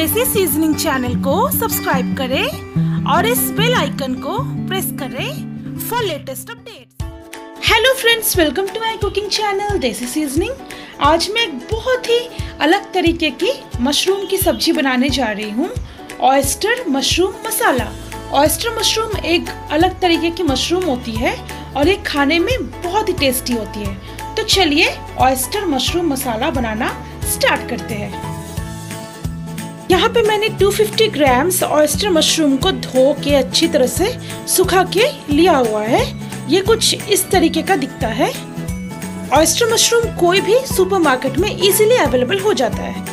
देसी seasoning channel को subscribe करें और इस बेल आइकन को प्रेस करें for latest updates. Hello friends, welcome to my cooking channel Desi seasoning. आज मैं एक बहुत ही अलग तरीके की मशरूम की सब्जी बनाने जा रही हूँ, ऑयस्टर मशरूम मसाला। ऑयस्टर मशरूम एक अलग तरीके की मशरूम होती है और ये खाने में बहुत ही टेस्टी होती है। तो चलिए ऑयस्टर मशरूम मसाला बनाना स्टार्ट करते हैं। यहाँ पे मैंने 250 ग्राम्स ऑयस्टर मशरूम को धो के अच्छी तरह से सुखा के लिया हुआ है। ये कुछ इस तरीके का दिखता है। ऑयस्टर मशरूम कोई भी सुपरमार्केट में इजीली अवेलेबल हो जाता है।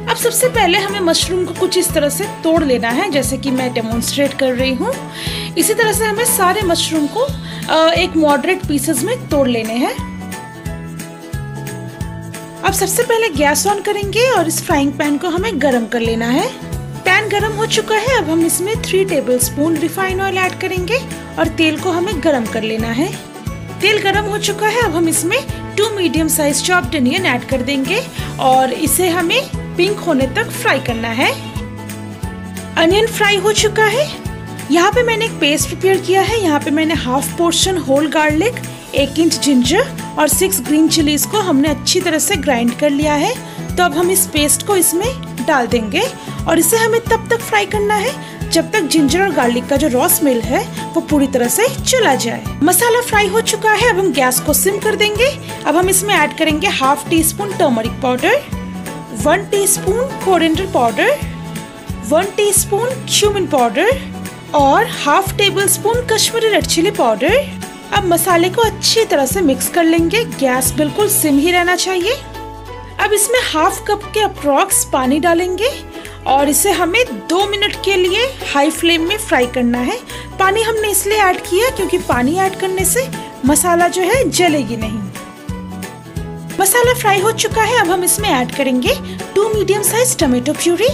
अब सबसे पहले हमें मशरूम को कुछ इस तरह से तोड़ लेना है, जैसे कि मैं डेमोन्स्ट्रेट कर रही हूँ। इसी तरह से हमें सारे मशरूम को एक मॉडरेट पीसेस में तोड़ लेने हैं। अब सबसे पहले गैस ऑन करेंगे और इस फ्राइंग पैन को हमें गरम कर लेना है। पैन गरम हो चुका है। अब हम इसमें 3 टेबलस्पून रिफाइंड ऑयल ऐड करेंगे और तेल को हमें गरम कर लेना है। तेल गरम हो चुका है। अब हम इसमें 2 medium size chopped onion add कर देंगे और इसे हमें पिंक होने तक फ्राई करना है। अनियन फ्राई हो चुका है। यहाँ पे मैंने एक पेस्ट प्रिपेयर किया है। यहाँ पे मैंने half portion whole garlic, 1 inch ginger और 6 ग्रीन चिलीज को हमने अच्छी तरह से ग्राइंड कर लिया है। तो अब हम इस पेस्ट को इसमें डाल देंगे और इसे हमें तब तक फ्राई करना है जब तक जिंजर और गार्लिक का जो रॉ स्मेल है वो पूरी तरह से चला जाए। मसाला फ्राई हो चुका है। अब हम गैस को सिम कर देंगे। अब हम इसमें ऐड करेंगे half teaspoon turmeric powder, 1 teaspoon coriander powder, 1 teaspoon cumin powder और half tablespoon Kashmiri red chilli powder. अब मसाले को अच्छी तरह से मिक्स कर लेंगे। गैस बिल्कुल सिम ही रहना चाहिए। अब इसमें हाफ कप के अप्रॉक्स पानी डालेंगे और इसे हमें 2 मिनट के लिए हाई फ्लेम में फ्राई करना है। पानी हमने इसलिए ऐड किया क्योंकि पानी ऐड करने से मसाला जो है जलेगी नहीं। मसाला फ्राई हो चुका है। अब हम इसमें ऐड करेंगे 2 मीडियम साइज टमेटो प्यूरी।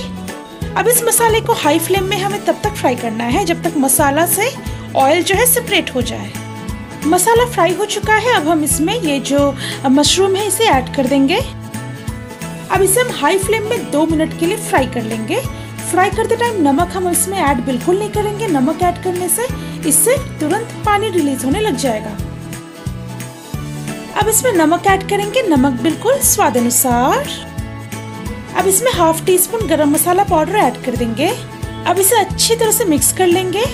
अब इस मसाले को हाई फ्लेम में हमें तब तक फ्राई करना है जब तक मसाला से ऑयल जो है सेपरेट हो जाए। मसाला फ्राई हो चुका है। अब हम इसमें ये जो मशरूम है इसे ऐड कर देंगे। अब इसे हम हाई फ्लेम में 2 मिनट के लिए फ्राई कर लेंगे। फ्राई करते टाइम नमक हम इसमें ऐड बिल्कुल नहीं करेंगे। नमक ऐड करने से इससे तुरंत पानी रिलीज होने लग जाएगा। अब इसमें नमक ऐड करेंगे, नमक बिल्कुल स्वाद अनुसार। अब इसमें हाफ टी स्पून गरम मसाला पाउडर ऐड कर देंगे। अब इसे अच्छी तरह से मिक्स कर लेंगे।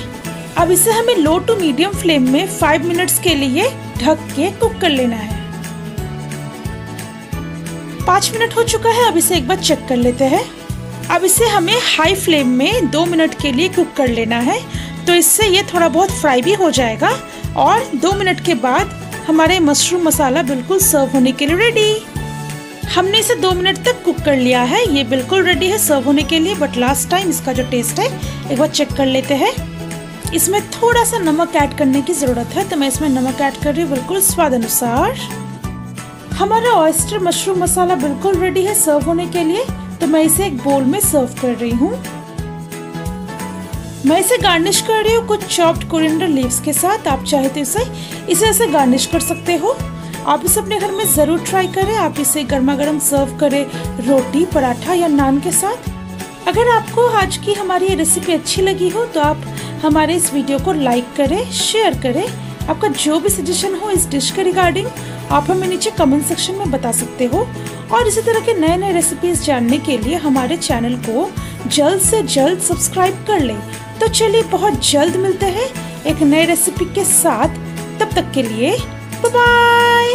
अब इसे हमें लो टू मीडियम फ्लेम में 5 मिनट्स के लिए ढक के कुक कर लेना है। 5 मिनट हो चुका है। अब इसे एक बार चेक कर लेते हैं। अब इसे हमें हाई फ्लेम में 2 मिनट के लिए कुक कर लेना है। तो इससे ये थोड़ा बहुत फ्राई भी हो जाएगा और 2 मिनट के बाद हमारे मशरूम मसाला बिल्कुल सर्व होने के लिए रेडी। हमने इसे 2 मिनट तक कुक कर लिया है। ये बिल्कुल रेडी है सर्व होने के लिए। बट लास्ट टाइम इसका जो टेस्ट है एक बार चेक कर लेते हैं। इसमें थोड़ा सा नमक ऐड करने की जरूरत है, तो मैं इसमें नमक ऐड कर रही हूँ बिल्कुल स्वाद अनुसार। हमारा ऑयस्टर मशरूम मसाला बिल्कुल रेडी है सर्व होने के लिए। तो मैं इसे एक बोल में सर्व कर रही हूँ। मैं इसे गार्निश कर रही हूँ कुछ चॉप्ड कोरिएंडर लीव्स के साथ। आप चाहे तो इसे ऐसे गार्निश कर सकते हो। आप इसे अपने घर में जरूर ट्राई करें। आप इसे गर्मा गर्म सर्व करें रोटी, पराठा या नान के साथ। अगर आपको आज की हमारी ये रेसिपी अच्छी लगी हो तो आप हमारे इस वीडियो को लाइक करें, शेयर करें। आपका जो भी सजेशन हो इस डिश के रिगार्डिंग आप हमें नीचे कमेंट सेक्शन में बता सकते हो। और इसी तरह के नए नए रेसिपीज जानने के लिए हमारे चैनल को जल्द से जल्द सब्सक्राइब कर लें। तो चलिए बहुत जल्द मिलते हैं एक नए रेसिपी के साथ। तब तक के लिए बाय बाय।